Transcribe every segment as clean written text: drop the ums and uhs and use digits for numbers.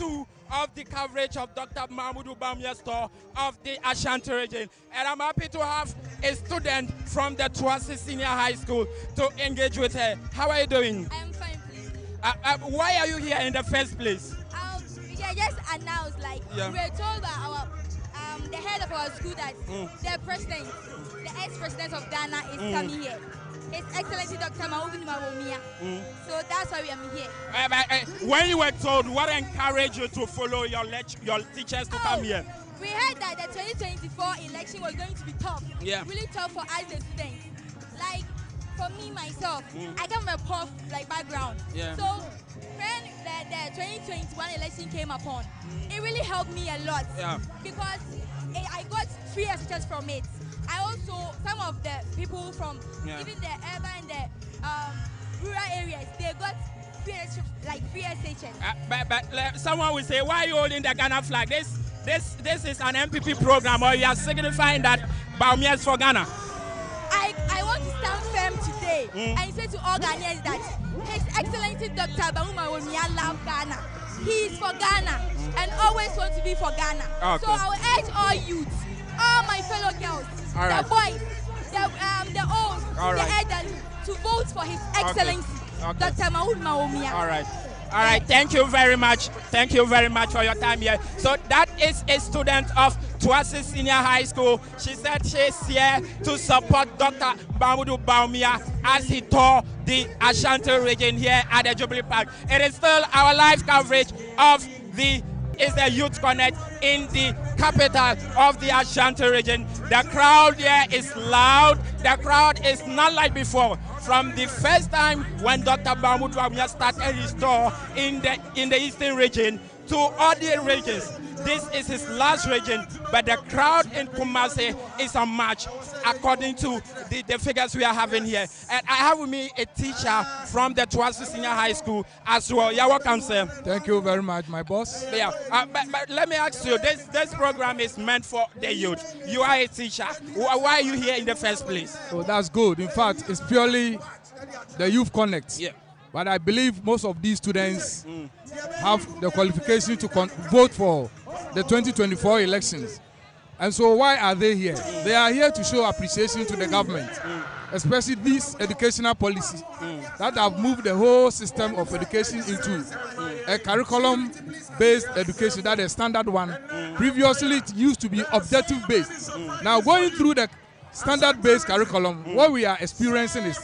2 of the coverage of Dr. Mahmoud Bawumia's tour of the Ashanti region. And I'm happy to have a student from the Kumasi Senior High School to engage with her. How are you doing? I am fine, please. Why are you here in the first place? Yeah, just announced, like, we were told by our the head of our school that the president, the ex-president of Ghana is coming here. His Excellency Dr. Mahmoud Bawumia. So that's why we are here. When you were told, what encouraged you to follow your teachers to come here? We heard that the 2024 election was going to be tough. Yeah. Really tough for us the students. Like, for me, myself, I come from a poor background. Yeah. So when the 2021 election came upon, it really helped me a lot. Yeah. Because I got free teachers from it. I also, some of the people from even the urban and the rural areas, they got free SHS. But someone will say, why are you holding the Ghana flag? This is an MPP program, or you are signifying that Bawumia is for Ghana? I want to stand firm today and say to all Ghanaians that His Excellency Dr. Bawumia loves Ghana. He is for Ghana and always wants to be for Ghana. Okay. So I will urge all youths, all my fellow girls, the boys, the old, the elderly, to vote for His Excellency Dr. Mahmoud Bawumia. All right. All right, thank you very much. Thank you very much for your time here. So that is a student of Kumasi Senior High School. She said she's here to support Dr. Mahmoud Bawumia as he toured the Ashanti region here at the Jubilee Park. It is still our live coverage of the Youth Connect in the capital of the Ashanti region. The crowd here is loud. The crowd is not like before. From the first time when Dr. Mahmoud Bawumia started his tour in the Eastern region to other regions, this is his last region, but the crowd in Kumasi is unmatched according to the figures we are having here. And I have with me a teacher from the Kumasi Senior High School as well. You're welcome, sir. Thank you very much, my boss. Yeah, but let me ask you, this program is meant for the youth. You are a teacher. Why are you here in the first place? Oh, that's good. In fact, it's purely the Youth Connect. Yeah. But I believe most of these students have the qualification to vote for the 2024 elections. And so why are they here? They are here to show appreciation to the government, especially these educational policies that have moved the whole system of education into a curriculum-based education, that is standard one. Previously, it used to be objective-based. Now, going through the standard-based curriculum, what we are experiencing is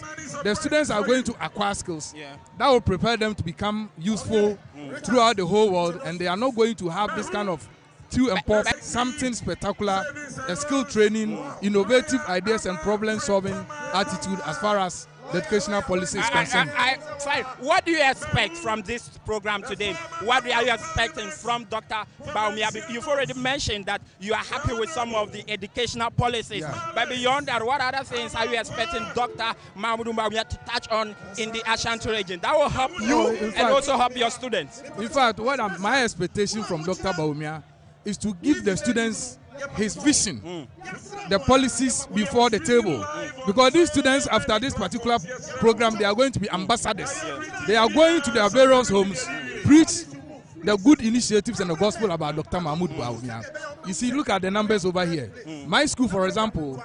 the students are going to acquire skills that will prepare them to become useful throughout the whole world, and they are not going to have this kind of too important, something spectacular, a skill training, innovative ideas and problem-solving attitude as far as the educational policy is concerned. Fine. What do you expect from this program today? What are you expecting from Dr. Bawumia? You've already mentioned that you are happy with some of the educational policies. Yeah. But beyond that, what other things are you expecting Dr. Mahmoud Bawumia to touch on in the Ashanti region? That will help you and also help your students. In fact, my expectation from Dr. Bawumia is to give the students his vision, the policies before the table. Because these students, after this particular program, they are going to be ambassadors. They are going to their various homes, preach the good initiatives and the gospel about Dr. Mahmoud Bawumia. You see, look at the numbers over here. My school, for example,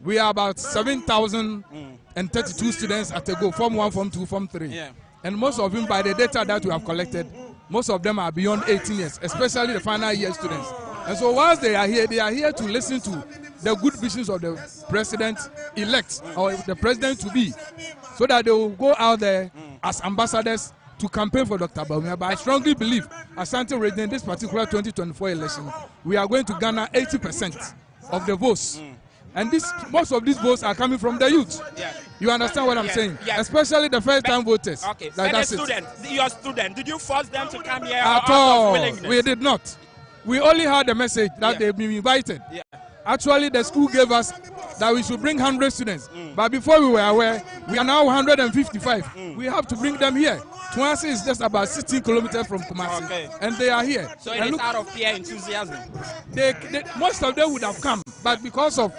we are about 7,032 students at a go, Form 1, Form 2, Form 3. Yeah. And most of them, by the data that we have collected, most of them are beyond 18 years, especially the final year students. And so whilst they are here to listen to the good visions of the president-elect or the president-to-be, so that they will go out there as ambassadors to campaign for Dr. Bawumia. But I strongly believe, Ashanti region, in this particular 2024 election, we are going to garner 80% of the votes. And most of these votes are coming from the youth. Yeah. You understand what I'm saying? Yes. Especially the first-time voters. Okay. Like your student, did you force them to come here at all? We did not. We only had a message that they've been invited. Yeah. Actually, the school gave us that we should bring 100 students. But before we were aware, we are now 155. We have to bring them here. Kumasi is just about 16 kilometers from Kumasi, and they are here. So it is out of pure enthusiasm. Most of them would have come, but because of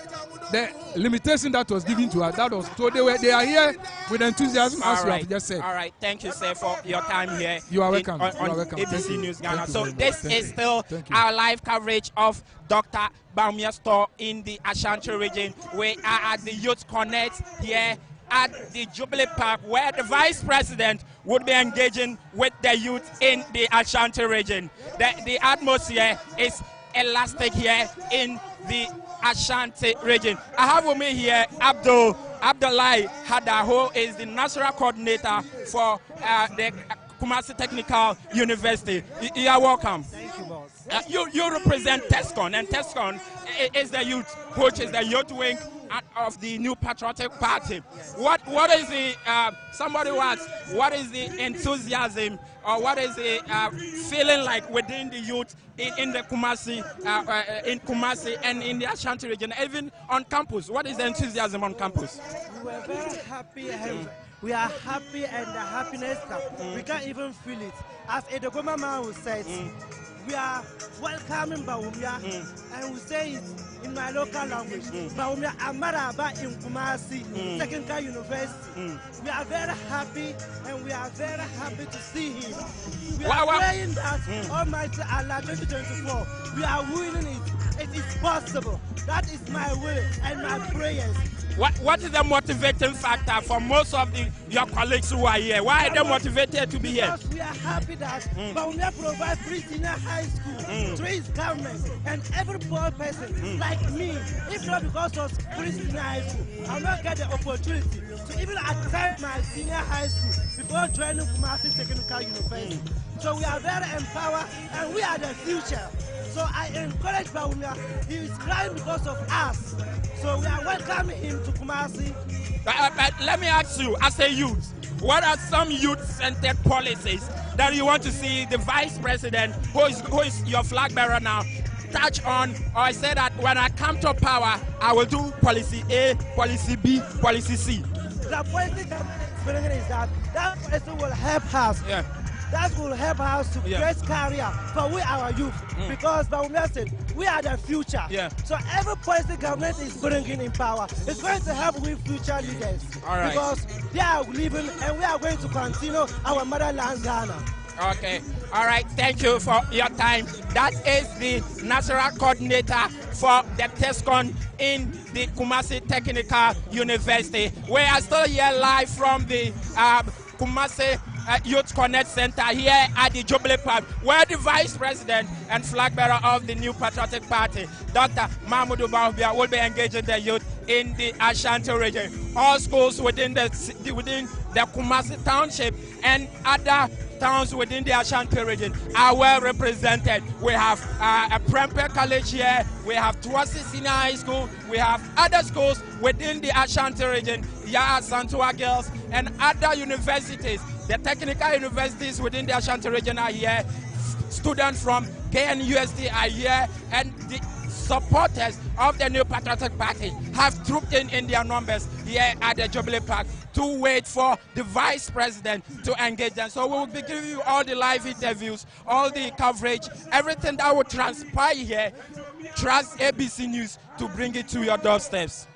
the limitation that was given to us. That was so they are here with enthusiasm, as you have just said. All right, thank you, sir, for your time here. You are welcome. On you are welcome. ABC News Ghana. So very this much. is still our live coverage of Dr. Bawumia's store in the Ashanti region. We are at the Youth Connect here at the Jubilee Park, where the Vice President would be engaging with the youth in the Ashanti region. The atmosphere is elastic here in the Ashanti region. I have with me here Abdullahi Hada, who is the national coordinator for the Kumasi Technical University. You are welcome. Thank you, boss. You represent TESCON, and TESCON is the youth, which is the youth wing of the New Patriotic Party. What is the somebody who asks, what is the enthusiasm or what is the feeling like within the youth in the Kumasi and in the Ashanti region, even on campus? What is the enthusiasm on campus? We were very happy and we are happy, and the happiness that we can't even feel it. As Edogoma Man said, we are welcoming Bawumia, and we say it in my local language. Bawumia Amaraba in Kumasi Technical University. We are very happy, and we are very happy to see him. We are praying that Almighty Allah 2024, we are winning it. It is possible. That is my will and my prayers. What is the motivating factor for most of your colleagues who are here? Why are they motivated to be here? Because we are happy that Bawumia provides free senior high school through his government, and every poor person like me, if not because of free senior high school, I will not get the opportunity to even attend my senior high school before joining Kumasi Technical University. So we are very empowered, and we are the future. So I encourage Bawumia. He is crying because of us. So we are welcoming him to Kumasi. But let me ask you, as a youth, what are some youth-centered policies that you want to see the Vice President, who is your flag bearer now, touch on, or say that when I come to power, I will do policy A, policy B, policy C? The policy that is that policy will help us. Yeah. That will help us to create career for our youth, because Bawumia said we are the future. Yeah. So every policy government is bringing in power is going to help with future leaders. All right. Because they are living, and we are going to continue our motherland Ghana. Okay. All right. Thank you for your time. That is the national coordinator for the TESCON in the Kumasi Technical University. We are still here live from the Kumasi Youth Connect Center here at the Jubilee Park, where the Vice President and flag bearer of the New Patriotic Party, Dr. Mahmoud Bawumia, will be engaging the youth in the Ashanti region. All schools within the Kumasi Township and other towns within the Ashanti region are well represented. We have a Prempeh College here, we have Tuasi Senior High School, we have other schools within the Ashanti region, Yaa Santua Girls, and other universities. The technical universities within the Ashanti region are here. Students from KNUST are here, and the supporters of the New Patriotic Party have trooped in their numbers here at the Jubilee Park to wait for the Vice President to engage them. So we will be giving you all the live interviews, all the coverage, everything that will transpire here. Trust ABC News to bring it to your doorsteps.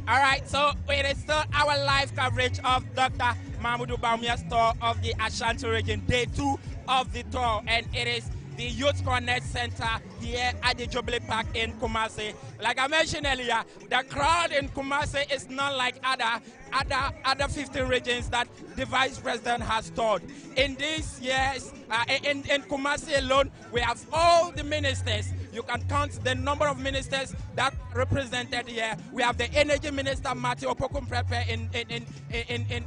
All right, so it is still our live coverage of Dr. Mahmoudou Bawumia's tour of the Ashanti region, day 2 of the tour, and it is the Youth Connect Center here at the Jubilee Park in Kumasi. Like I mentioned earlier, the crowd in Kumasi is not like other 15 regions that the Vice President has toured. In these years, in Kumasi alone, we have all the ministers. You can count the number of ministers that represented here. We have the Energy Minister, Matthew Opokum-Prepe,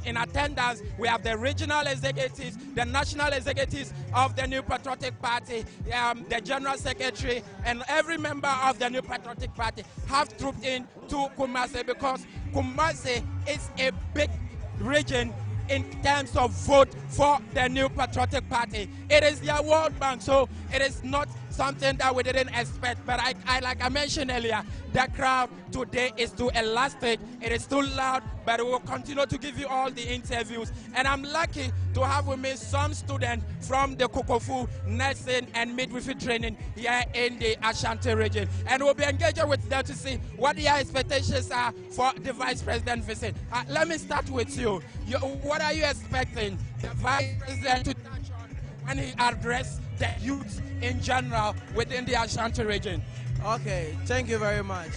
in attendance. We have the regional executives, the national executives of the New Patriotic Party, the General Secretary, and every member of the New Patriotic Party have trooped in to Kumasi because Kumasi is a big region in terms of vote for the New Patriotic Party. It is their World Bank, so it is not something that we didn't expect. But like I mentioned earlier, the crowd today is too elastic. It is too loud, but we will continue to give you all the interviews. And I'm lucky to have with me some students from the Kokofu nursing and midwifery training here in the Ashanti region. And we'll be engaging with them to see what their expectations are for the Vice President visit. Let me start with you. What are you expecting the Vice President to touch on when he addresses the youth in general within the Ashanti region? Okay, thank you very much.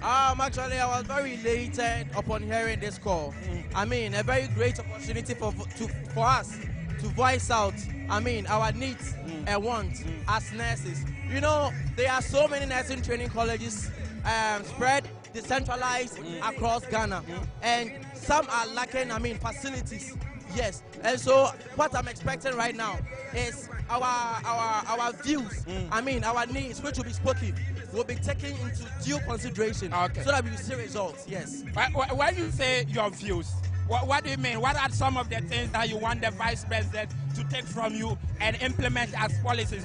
Actually, I was very elated upon hearing this call. I mean, a very great opportunity for us to voice out, our needs and wants as nurses. You know, there are so many nursing training colleges spread, decentralized across Ghana, and some are lacking, facilities. Yes, and so what I'm expecting right now is our views, our needs, which will be spoken, will be taken into due consideration, so that we will see results. Yes. When you say your views, what do you mean? What are some of the things that you want the Vice President to take from you and implement as policies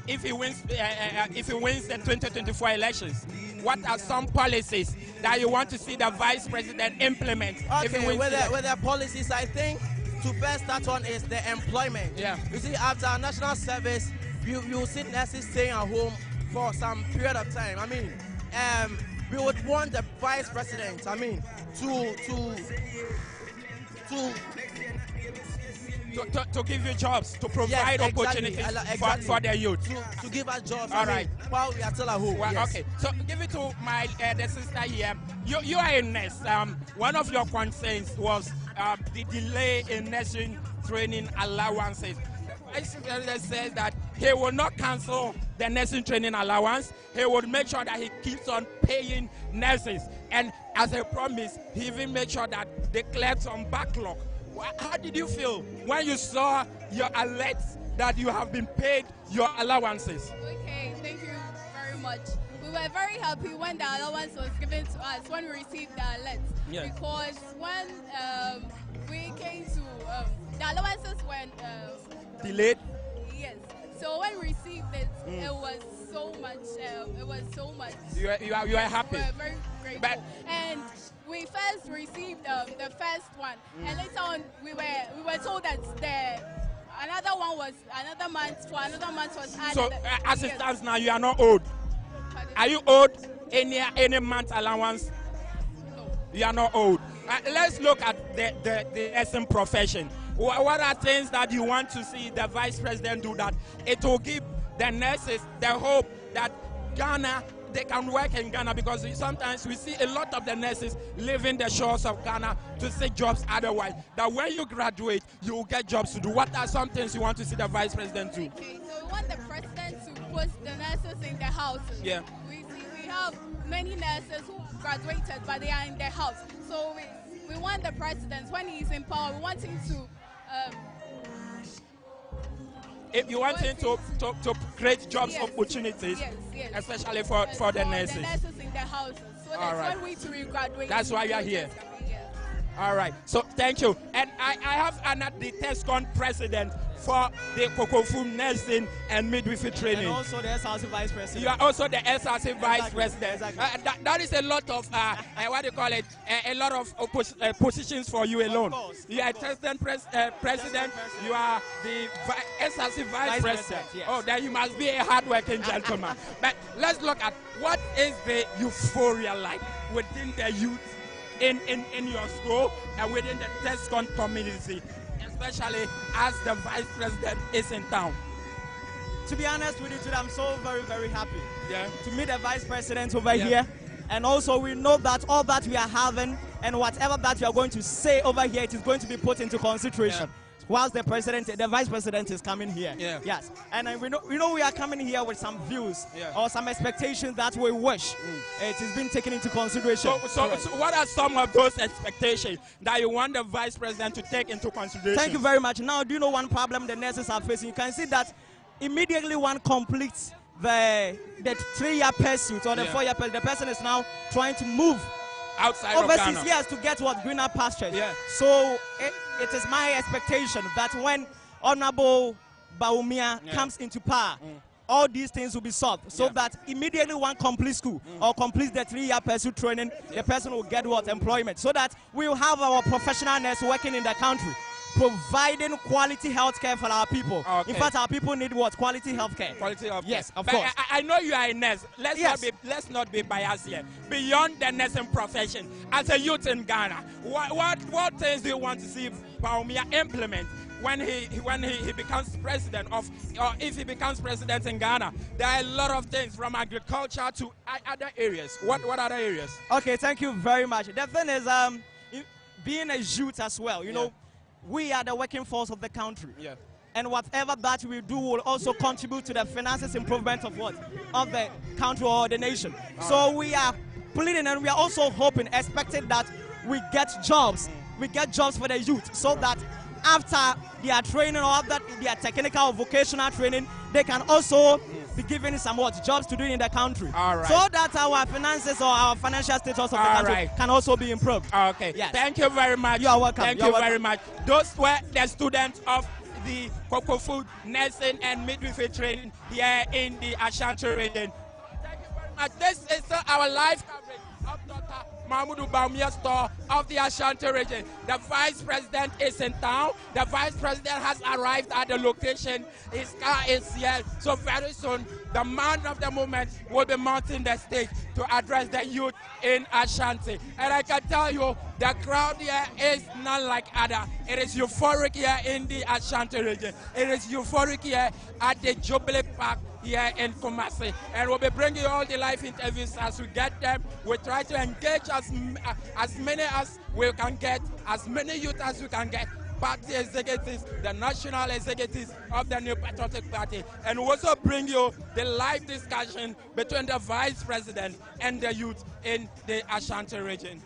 if he wins the 2024 elections? What are some policies that you want to see the Vice President implement? Okay, with the policies, I think to first start on is the employment. Yeah. You see, after our national service, you see nurses staying at home for some period of time. We would want the Vice President, to give you jobs, to provide opportunities for the youth. To give us jobs, All right. while we are still at home. Well, yes. Okay, so give it to my the sister here. You are a nurse. One of your concerns was the delay in nursing training allowances. The Vice President says that he will not cancel the nursing training allowance. He will make sure that he keeps on paying nurses. And as a promise, he even made sure that they cleared some backlog. How did you feel when you saw your alerts that you have been paid your allowances? Okay, thank you very much. We were very happy when the allowance was given to us, when we received the alert. Yes. Because when we came to, the allowances were Delayed? yes. So when we received it, it was so much. You are happy? We were very grateful. And we first received the first one, and later on we were told that another month was added. So as it stands now, you are not owed. Are you owed any month allowance? No. You are not owed. Let's look at the nursing profession. What are things that you want to see the Vice President do that it will give the nurses the hope that Ghana, they can work in Ghana, because sometimes we see a lot of the nurses leaving the shores of Ghana to seek jobs otherwise. That when you graduate, you will get jobs to do. What are some things you want to see the Vice President do? Okay, so we want the President to put the nurses in their houses. Yeah. We have many nurses who graduated, but they are in their house. So we want the President, when he is in power, we want him to if you want him to create jobs opportunities, yes. especially for the nurses. The nurses in their houses. So All that's right. when we to graduate. That's why you are here. Yeah. All right. So thank you. And I have another the TESCON president for the Kokofu nursing and midwifery training. And also the SRC vice president. You are also the SRC vice president. Exactly. That is a lot of what do you call it? A lot of positions for you alone. Of course. You are president. You are the SRC vice president. Yes. Oh, then you must be a hardworking gentleman. But let's look at what is the euphoria like within the youth in your school and within the TESCON community, especially as the vice president is in town? To be honest with you today, I'm so very, very happy to meet the vice president over here. And also we know that all that we are having and whatever that we are going to say over here, it is going to be put into consideration. Whilst the vice president is coming here. Yes. And we know we are coming here with some views or some expectations that we wish it is being taken into consideration. So what are some of those expectations that you want the vice president to take into consideration? Thank you very much. Now, do you know one problem the nurses are facing? You can see that immediately one completes the 3-year pursuit or the 4-year pursuit, the person is now trying to move outside overseas, of Ghana. yes, to get what greener pastures. So it is my expectation that when Honorable Bawumia comes into power, all these things will be solved, so that immediately one completes school or completes the 3-year pursuit training, the person will get what employment, so that we will have our professional nurse working in the country, providing quality health care for our people. In fact, our people need what? Quality health care. Quality health care. Yes, of course. I know you are a nurse. Let's not be biased here. Beyond the nursing profession, as a youth in Ghana, what things do you want to see Bawumia implement when he becomes president or if he becomes president in Ghana? There are a lot of things from agriculture to other areas. What other areas? Okay, thank you very much. The thing is, being a youth as well, you know, we are the working force of the country. And whatever that we do will also contribute to the finances improvement of what? Of the country or the nation. So we are pleading and we are also hoping, expecting that we get jobs. We get jobs for the youth, so that after their training or after their technical or vocational training, they can also be given some jobs to do in the country. So that our finances or our financial status of the country can also be improved. Okay. Yes. Thank you very much. You are welcome. Thank you very much. Those were the students of the Cocoa Food Nursing and Midwifery training here in the Ashanti region. Thank you very much. This is our live coverage of Dr. Mahmoud Bawumia store of the Ashanti region. The vice president is in town. The vice president has arrived at the location. His car is here. So very soon, the man of the moment will be mounting the stage to address the youth in Ashanti. And I can tell you, the crowd here is not like other. It is euphoric here in the Ashanti region. It is euphoric here at the Jubilee Park here in Kumasi. And we'll be bringing you all the live interviews as we get them. We try to engage as many as we can get, as many youth as we can get, party executives, the national executives of the New Patriotic Party, and we'll also bring you the live discussion between the vice president and the youth in the Ashanti region.